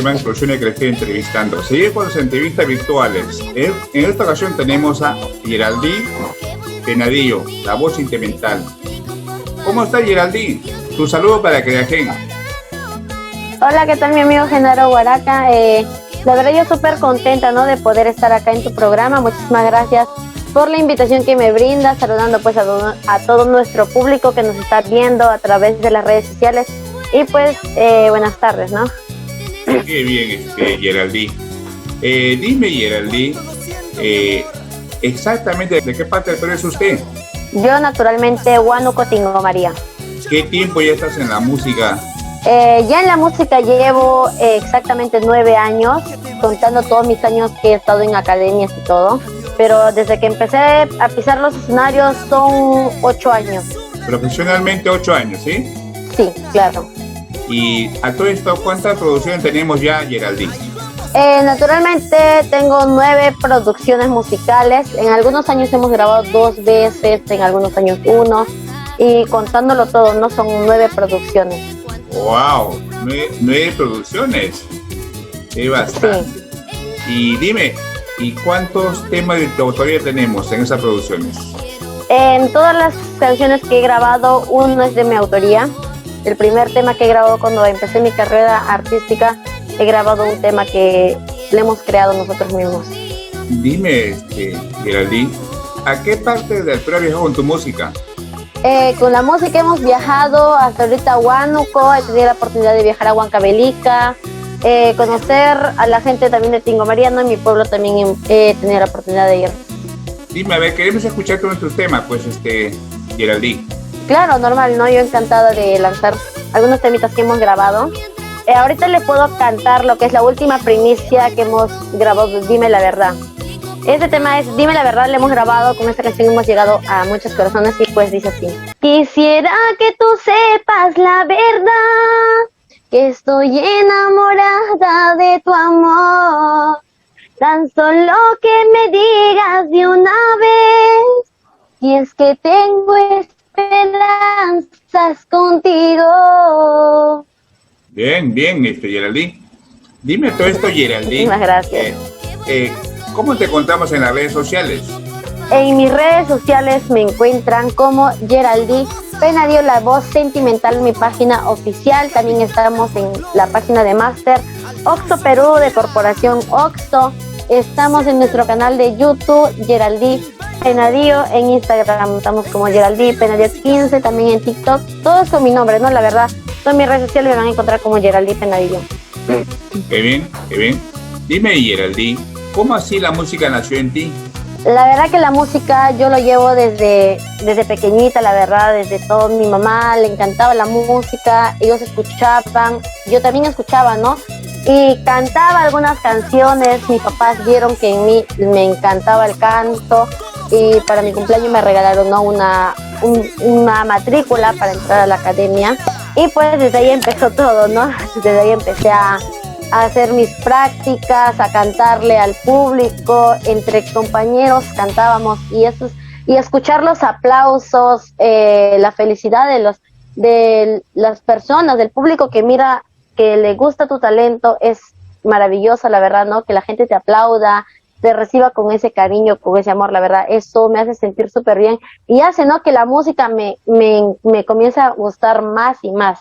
demás producciones que le estoy entrevistando. Seguimos con las entrevistas virtuales. En esta ocasión tenemos a Geraldine Penadillo, la voz sentimental. ¿Cómo está, Geraldine? Tu saludo para Creagen. Hola, ¿qué tal, mi amigo Genaro Guaraca? La verdad yo súper contenta, ¿no?, de poder estar acá en tu programa. Muchísimas gracias por la invitación que me brindas, saludando pues a todo nuestro público que nos está viendo a través de las redes sociales. Y pues, buenas tardes, ¿no? Qué bien, Geraldine. Dime, Geraldine, exactamente de qué parte del Perú es usted. Yo naturalmente Huánuco, Tingo María. ¿Qué tiempo ya estás en la música? Ya en la música llevo exactamente 9 años, contando todos mis años que he estado en academias y todo. Pero desde que empecé a pisar los escenarios son 8 años. Profesionalmente 8 años, ¿sí? Sí, claro. Y a todo esto, ¿cuántas producciones tenemos ya, Geraldine? Naturalmente tengo 9 producciones musicales. En algunos años hemos grabado 2 veces, en algunos años 1. Y contándolo todo, ¿no? Son 9 producciones. ¡Wow! 9 producciones. Es bastante. Sí. Y dime, ¿y cuántos temas de tu autoría tenemos en esas producciones? En todas las canciones que he grabado, uno es de mi autoría. El primer tema que he grabado cuando empecé mi carrera artística, he grabado un tema que le hemos creado nosotros mismos. Dime, Geraldine, ¿a qué parte del Perú has viajado con tu música? Con la música hemos viajado hasta ahorita a Huánuco, he tenido la oportunidad de viajar a Huancavelica, conocer a la gente también de Tingo María, ¿no? En mi pueblo también he tenido la oportunidad de ir. Dime, a ver, queremos escuchar todos nuestros temas, pues, Geraldine. Claro, normal, ¿no? Yo encantada de lanzar algunos temitas que hemos grabado. Ahorita les puedo cantar lo que es la última primicia que hemos grabado, Dime la Verdad. Este tema es Dime la Verdad, le hemos grabado, con esta canción hemos llegado a muchas personas y pues dice así. Quisiera que tú sepas la verdad, que estoy enamorada de tu amor. Tan solo que me digas de una vez, y es que tengo esperanzas contigo. Bien, Geraldine. Dime todo esto, Geraldine. Muchísimas gracias. ¿Cómo te encontramos en las redes sociales? En mis redes sociales me encuentran como Geraldine Penadillo, la voz sentimental, mi página oficial. También estamos en la página de Máster Oxo Perú, de Corporación Oxo. Estamos en nuestro canal de YouTube, Geraldine Penadillo. En Instagram estamos como Geraldine Penadillo 15, también en TikTok. Todos con mi nombre, ¿no? La verdad, todas mis redes sociales me van a encontrar como Geraldine Penadillo. Qué bien. Dime, Geraldine, ¿cómo así la música nació en ti? La verdad que la música yo lo llevo desde pequeñita, la verdad, desde todo. Mi mamá le encantaba la música, ellos escuchaban, yo también escuchaba, ¿no? Y cantaba algunas canciones. Mis papás vieron que en mí me encantaba el canto y para mi cumpleaños me regalaron, ¿no?, una matrícula para entrar a la academia. Y pues desde ahí empezó todo, ¿no? Desde ahí empecé a hacer mis prácticas, a cantarle al público, entre compañeros cantábamos y escuchar los aplausos, la felicidad de las personas, del público que mira, que le gusta tu talento, es maravilloso, la verdad, ¿no? Que la gente te aplauda, te reciba con ese cariño, con ese amor, la verdad, eso me hace sentir súper bien y hace, ¿no?, que la música me comienza a gustar más y más.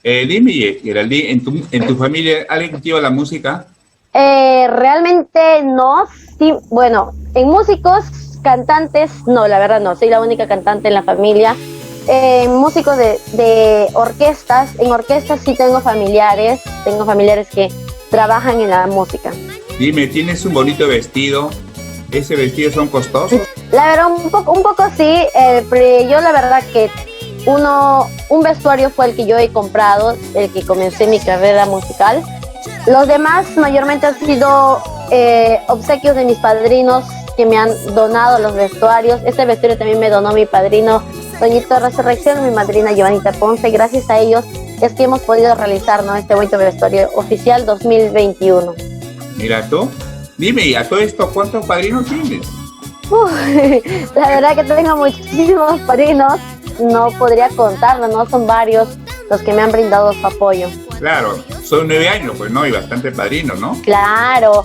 Dime, Geraldine, ¿en tu familia alguien cultiva la música? Realmente no, sí, bueno, en músicos, cantantes, no, la verdad no, soy la única cantante en la familia. Músicos de orquestas, en orquestas sí tengo familiares que trabajan en la música. Dime, ¿tienes un bonito vestido? ¿Ese vestido son costosos? La verdad, un poco sí, pero yo la verdad que un vestuario fue el que yo he comprado, el que comencé mi carrera musical. Los demás mayormente han sido obsequios de mis padrinos que me han donado los vestuarios. Este vestuario también me donó mi padrino Toñito Resurrección, mi madrina Giovanita Ponce. Gracias a ellos es que hemos podido realizar, ¿no?, este bonito vestuario oficial 2021. Mira tú, dime, ¿y a todo esto cuántos padrinos tienes? La verdad que tengo muchísimos padrinos, no podría contarlo, ¿no? Son varios los que me han brindado su apoyo. Claro, Son 9 años, pues, ¿no? Y bastante padrino, ¿no? Claro.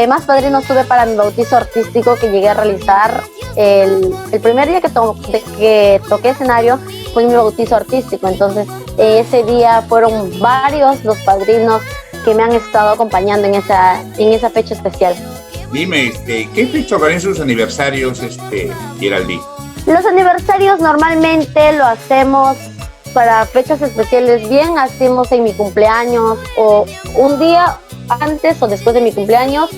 Más padrino tuve para mi bautizo artístico que llegué a realizar el primer día que toqué escenario fue mi bautizo artístico. Entonces ese día fueron varios los padrinos que me han estado acompañando en esa fecha especial. Dime, ¿qué fecha organizan sus aniversarios, Geraldine? Los aniversarios normalmente lo hacemos para fechas especiales, bien hacemos en mi cumpleaños o un día antes o después de mi cumpleaños,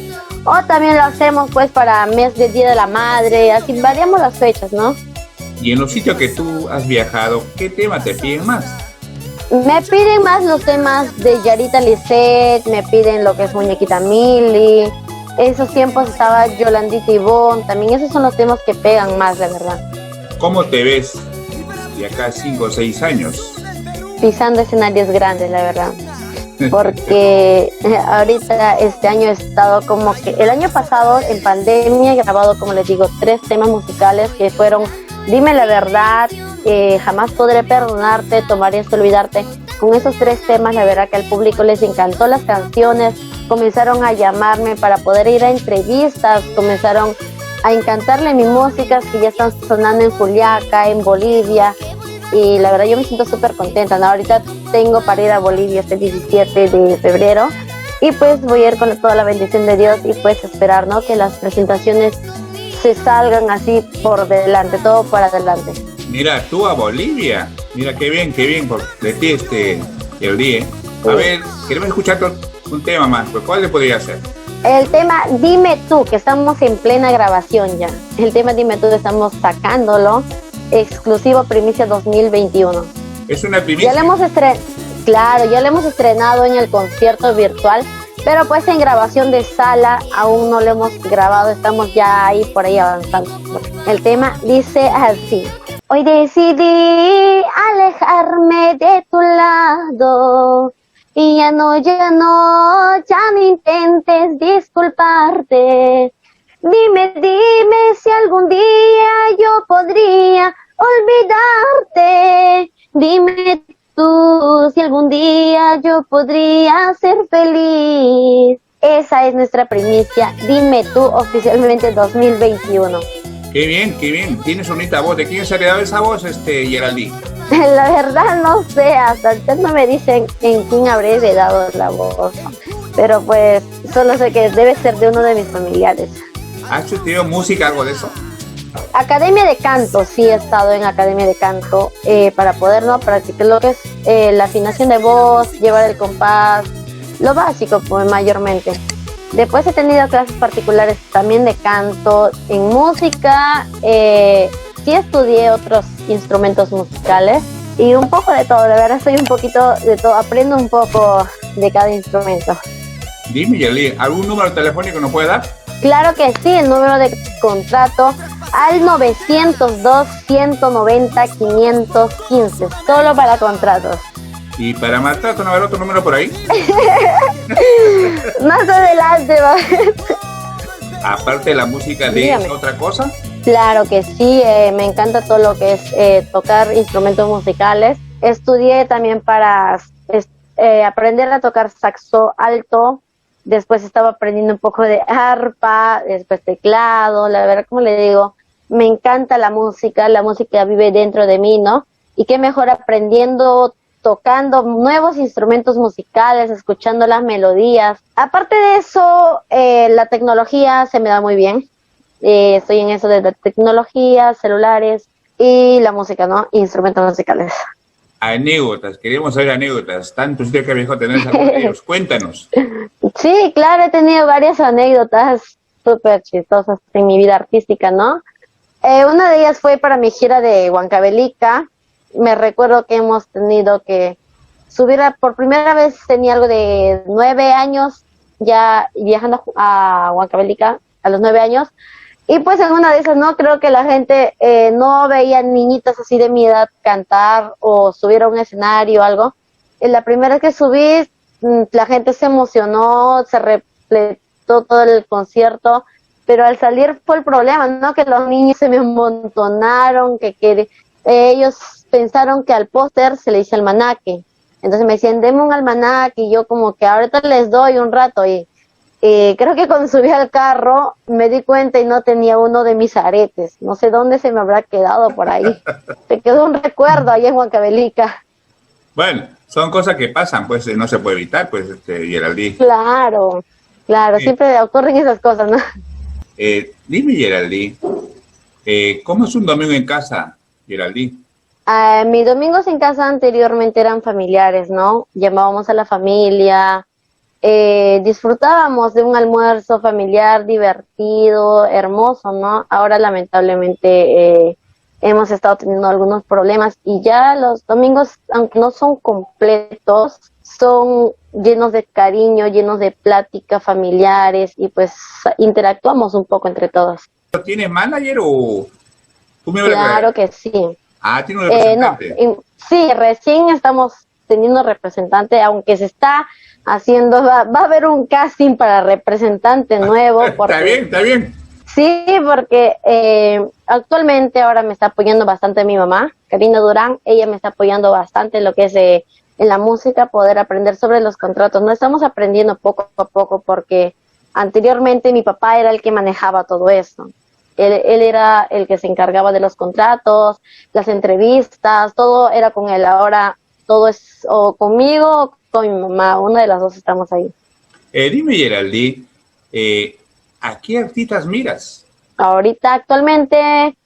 o también lo hacemos pues para mes de Día de la Madre, así variamos las fechas, ¿no? Y en los sitios que tú has viajado, ¿qué tema te piden más? Me piden más los temas de Yarita Lisset, me piden lo que es Muñequita Mili. Esos tiempos estaba Yolandita Ivonne, también esos son los temas que pegan más, la verdad. ¿Cómo te ves de acá a 5 o 6 años? Pisando escenarios grandes, la verdad. Porque ahorita este año he estado como que... El año pasado, en pandemia, he grabado, como les digo, 3 temas musicales que fueron Dime la Verdad, Jamás Podré Perdonarte, Tomaré hasta Olvidarte. Con esos 3 temas, la verdad que al público les encantó las canciones, comenzaron a llamarme para poder ir a entrevistas, comenzaron a encantarle mi música, que ya están sonando en Juliaca, en Bolivia, y la verdad yo me siento súper contenta, ¿no? Ahorita tengo para ir a Bolivia este 17 de febrero, y pues voy a ir con toda la bendición de Dios, y pues esperar, ¿no? Que las presentaciones se salgan así por delante, todo para adelante. Mira, tú a Bolivia, mira qué bien por de ti el día. A ver, queremos escuchar un tema más, pues ¿cuál le podría hacer? El tema Dime Tú, que estamos en plena grabación ya. El tema Dime Tú estamos sacándolo, exclusivo primicia 2021. Es una primicia. Ya lo hemos estrenado en el concierto virtual, pero pues en grabación de sala aún no lo hemos grabado, estamos ya ahí por ahí avanzando. El tema dice así: hoy decidí alejarme de tu lado y ya no, ya no intentes disculparte. Dime si algún día yo podría olvidarte. Dime tú si algún día yo podría ser feliz. Esa es nuestra primicia, Dime Tú, oficialmente 2021. Qué bien. Tienes bonita voz. ¿De quién se ha heredado esa voz, Geraldine? La verdad no sé, hasta ustedes no me dicen en quién habré heredado la voz, ¿no? Pero pues solo sé que debe ser de uno de mis familiares. ¿Has estudiado música, algo de eso? Academia de canto, sí he estado en academia de canto para poder, ¿no?, practicar lo que es la afinación de voz, llevar el compás, lo básico pues mayormente. Después he tenido clases particulares también de canto. En música sí estudié otros instrumentos musicales y un poco de todo, la verdad soy un poquito de todo, aprendo un poco de cada instrumento. Dime, Geraldine, ¿algún número telefónico nos puede dar? Claro que sí, el número de contrato al 902-190-515, solo para contratos. ¿Y para maltrato no habrá otro número por ahí? Más adelante va. Aparte de la música, ¿de Dígame. otra cosa? Claro que sí, me encanta todo lo que es tocar instrumentos musicales. Estudié también para aprender a tocar saxo alto. Después estaba aprendiendo un poco de arpa, después teclado. La verdad, como le digo, me encanta la música vive dentro de mí, ¿no? Y qué mejor aprendiendo, tocando nuevos instrumentos musicales, escuchando las melodías. Aparte de eso, la tecnología se me da muy bien. Estoy en eso de la tecnología, celulares y la música, ¿no? Instrumentos musicales. Anécdotas, queremos saber anécdotas. Tanto usted que viajó a tener ellos. Cuéntanos. Sí, claro, he tenido varias anécdotas súper chistosas en mi vida artística, ¿no? Una de ellas fue para mi gira de Huancavelica. Me recuerdo que hemos tenido que subir por primera vez, tenía algo de 9 años, ya viajando a Huancavelica a los 9 años. Y pues en una de esas, ¿no? Creo que la gente no veía niñitas así de mi edad cantar o subir a un escenario o algo. La primera vez que subí, la gente se emocionó, se repletó todo el concierto, pero al salir fue el problema, ¿no? Que los niños se me amontonaron, que ellos pensaron que al póster se le hizo el manaque. Entonces me decían, deme un almanaque, y yo como que ahorita les doy un rato, y creo que cuando subí al carro me di cuenta y no tenía uno de mis aretes. No sé dónde se me habrá quedado por ahí. Te quedó un recuerdo ahí en Huancavelica. Bueno, son cosas que pasan, pues no se puede evitar, pues, Geraldine. Claro, claro, siempre ocurren esas cosas, ¿no? Dime, Geraldine, ¿cómo es un domingo en casa, Geraldine? Mis domingos en casa anteriormente eran familiares, ¿no? Llamábamos a la familia, disfrutábamos de un almuerzo familiar divertido, hermoso, ¿no? Ahora lamentablemente hemos estado teniendo algunos problemas y ya los domingos, aunque no son completos, son llenos de cariño, llenos de plática familiares y pues interactuamos un poco entre todos. ¿Tienes manager o tú me Claro que sí. Ah, tiene un representante. Sí, recién estamos teniendo representante, aunque se está haciendo, va a haber un casting para representante nuevo. Porque, está bien, está bien. Sí, porque actualmente ahora me está apoyando bastante mi mamá, Karina Durán. Ella me está apoyando bastante en lo que es en la música, poder aprender sobre los contratos. No estamos aprendiendo poco a poco porque anteriormente mi papá era el que manejaba todo eso. Él era el que se encargaba de los contratos, las entrevistas, todo era con él. Ahora todo es o conmigo o con mi mamá, una de las dos estamos ahí. Dime, Geraldine, ¿a qué artistas miras? Ahorita, actualmente,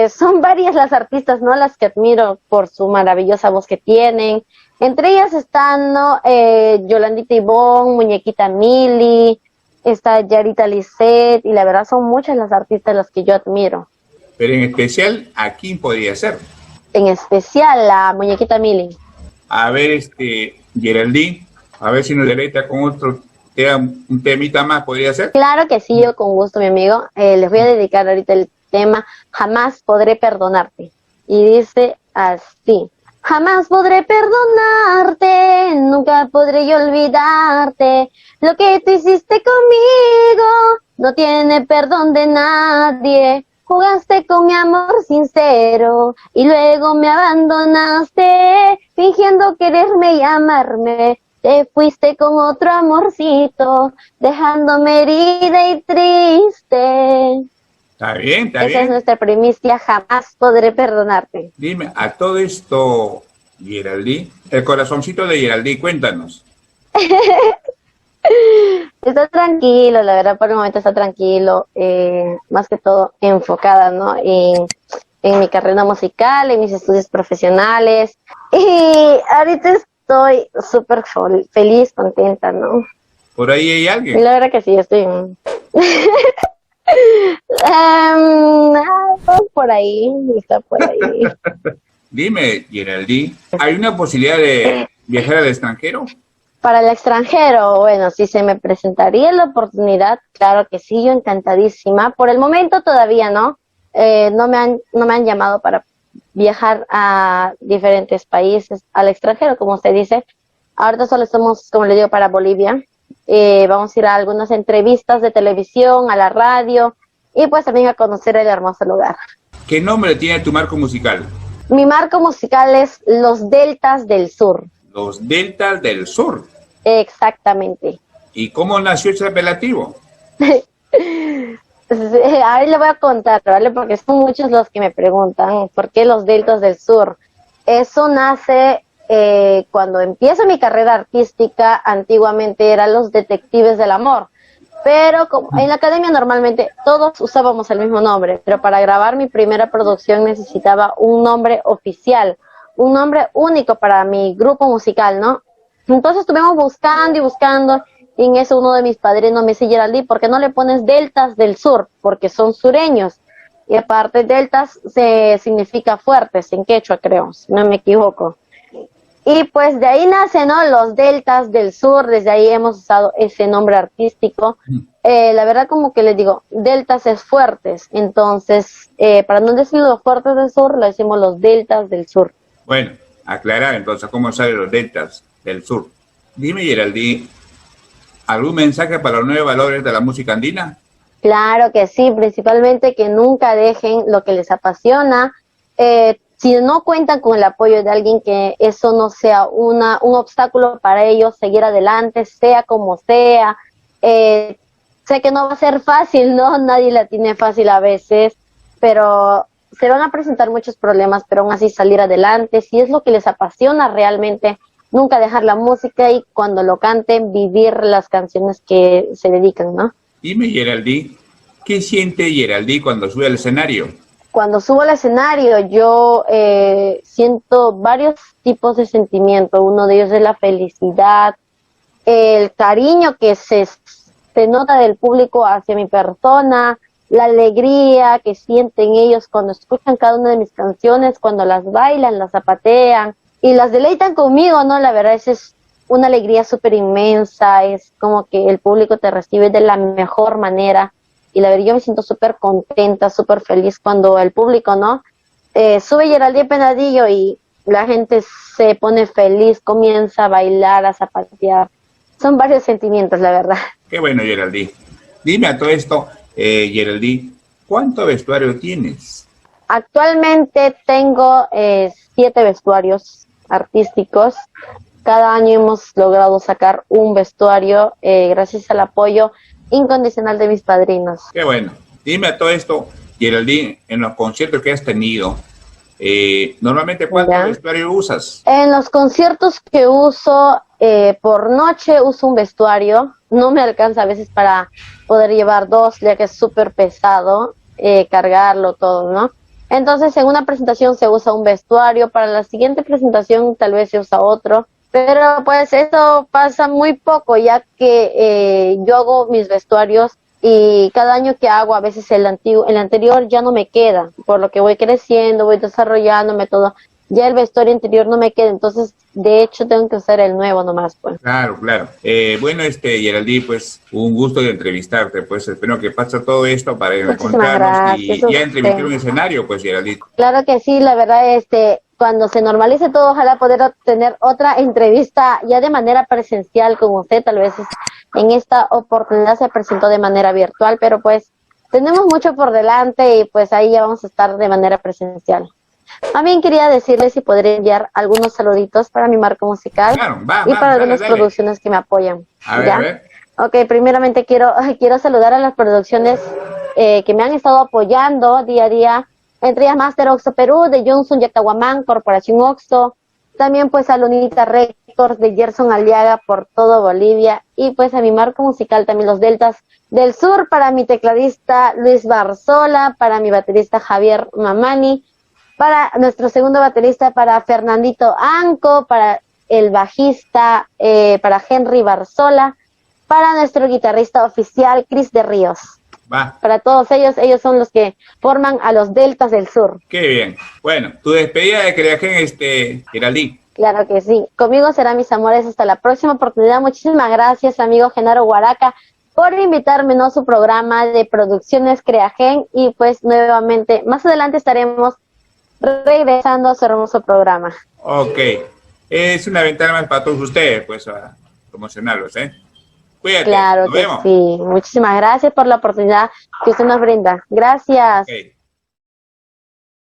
son varias las artistas, ¿no? Las que admiro por su maravillosa voz que tienen. Entre ellas están, ¿no? Yolandita Ivonne, Muñequita Mili, está Yarita Lisset, y la verdad son muchas las artistas las que yo admiro. Pero en especial, ¿a quién podría ser? En especial la Muñequita Mili. A ver, Geraldine, a ver si nos deleita con otro un temita más, ¿podría ser? Claro que sí, yo con gusto, mi amigo. Les voy a dedicar ahorita el tema Jamás podré perdonarte. Y dice así. Jamás podré perdonarte, nunca podré yo olvidarte. Lo que tú hiciste conmigo no tiene perdón de nadie. Jugaste con mi amor sincero y luego me abandonaste, fingiendo quererme y amarme. Te fuiste con otro amorcito, dejándome herida y triste. Está bien, está Esa bien. es nuestra primicia, jamás podré perdonarte. Dime, a todo esto, Geraldine, el corazoncito de Geraldine, cuéntanos. Está tranquilo, la verdad por el momento está tranquilo, más que todo enfocada, ¿no? En mi carrera musical, en mis estudios profesionales. Y ahorita estoy súper feliz, contenta, ¿no? ¿Por ahí hay alguien? Y la verdad que sí, estoy... por ahí, está por ahí. Dime, Geraldine, ¿hay una posibilidad de viajar al extranjero? Para el extranjero, bueno, si se me presentaría la oportunidad, claro que sí, yo encantadísima. Por el momento todavía no, no me han llamado para viajar a diferentes países, al extranjero, como usted dice. Ahorita solo estamos, como le digo, para Bolivia. Vamos a ir a algunas entrevistas de televisión, a la radio, y pues también a conocer el hermoso lugar. ¿Qué nombre tiene tu marco musical? Mi marco musical es Los Deltas del Sur. Los Deltas del Sur. Exactamente. ¿Y cómo nació ese apelativo? Ahí le voy a contar, ¿vale? Porque son muchos los que me preguntan por qué los Deltas del Sur. Eso nace cuando empiezo mi carrera artística. Antiguamente eran los Detectives del Amor, pero como en la academia normalmente todos usábamos el mismo nombre, pero para grabar mi primera producción necesitaba un nombre oficial, un nombre único para mi grupo musical, ¿no? Entonces estuvimos buscando y buscando, y en eso uno de mis padrinos me dice: Geraldine, ¿por qué no le pones Deltas del Sur? Porque son sureños, y aparte deltas significa fuertes en quechua, creo, si no me equivoco. Y pues de ahí nace, ¿no? Los Deltas del Sur, desde ahí hemos usado ese nombre artístico. La verdad, como que les digo, Deltas es fuertes, entonces para no decir los fuertes del sur, le decimos los Deltas del Sur. Bueno, aclarar entonces cómo salen los Deltas del Sur. Dime, Geraldine, ¿algún mensaje para los nuevos valores de la música andina? Claro que sí, principalmente que nunca dejen lo que les apasiona. si no cuentan con el apoyo de alguien, que eso no sea un obstáculo para ellos seguir adelante, sea como sea. Sé que no va a ser fácil, ¿no? Nadie la tiene fácil a veces, pero se van a presentar muchos problemas, pero aún así salir adelante, si es lo que les apasiona realmente, nunca dejar la música y cuando lo canten, vivir las canciones que se dedican, ¿no? Dime, Geraldine, ¿qué siente Geraldine cuando sube al escenario? Cuando subo al escenario, yo siento varios tipos de sentimientos. Uno de ellos es la felicidad, el cariño que se nota del público hacia mi persona, la alegría que sienten ellos cuando escuchan cada una de mis canciones, cuando las bailan, las zapatean y las deleitan conmigo, ¿no? La verdad es una alegría súper inmensa, es como que el público te recibe de la mejor manera y la verdad yo me siento súper contenta, súper feliz cuando el público, ¿no? Sube Geraldine Penadillo y la gente se pone feliz, comienza a bailar, a zapatear. Son varios sentimientos, la verdad. Qué bueno, Geraldine. Dime a todo esto, Geraldine, ¿cuánto vestuario tienes? Actualmente tengo 7 vestuarios artísticos. Cada año hemos logrado sacar un vestuario gracias al apoyo incondicional de mis padrinos. Qué bueno. Dime a todo esto, Geraldine, en los conciertos que has tenido, normalmente ¿cuánto vestuario usas? En los conciertos que uso, por noche uso un vestuario. No me alcanza a veces para poder llevar 2, ya que es súper pesado cargarlo todo, ¿no? Entonces, en una presentación se usa un vestuario, para la siguiente presentación tal vez se usa otro, pero pues esto pasa muy poco, ya que yo hago mis vestuarios y cada año que hago, a veces el anterior ya no me queda, por lo que voy creciendo, voy desarrollándome todo. Ya el vestuario anterior no me queda, entonces de hecho tengo que usar el nuevo nomás, pues. Claro, claro. Bueno, Geraldine, pues un gusto de entrevistarte, pues espero que pase todo esto para encontrarnos y ya entrevistar un escenario, pues, Geraldine. Claro que sí, la verdad, cuando se normalice todo, ojalá poder tener otra entrevista ya de manera presencial con usted. Tal vez en esta oportunidad se presentó de manera virtual, pero pues tenemos mucho por delante y pues ahí ya vamos a estar de manera presencial. También quería decirles si podría enviar algunos saluditos para mi marca musical, claro, y para algunas producciones que me apoyan. A ver. Ok, primeramente quiero saludar a las producciones que me han estado apoyando día a día, entre ellas Master Oxo Perú, de Johnson Yactahuamán, Corporación Oxo, también pues a Lunita Records de Gerson Aliaga por todo Bolivia, y pues a mi marca musical también Los Deltas del Sur, para mi tecladista Luis Barzola, para mi baterista Javier Mamani, para nuestro segundo baterista, para Fernandito Anco, para el bajista, para Henry Barzola, para nuestro guitarrista oficial, Cris de Ríos. Va. Para todos ellos son los que forman a los Deltas del Sur. Qué bien. Bueno, tu despedida de Creagen, Geraldine. Claro que sí. Conmigo serán mis amores hasta la próxima oportunidad. Muchísimas gracias, amigo Genaro Huaraca, por invitarme a su programa de Producciones Creagen, y pues nuevamente más adelante estaremos regresando a su hermoso programa. Ok. Es una ventana más para todos ustedes, pues, a promocionarlos, ¿eh? Cuídate. Claro que sí. Muchísimas gracias por la oportunidad que usted nos brinda. Gracias. Okay.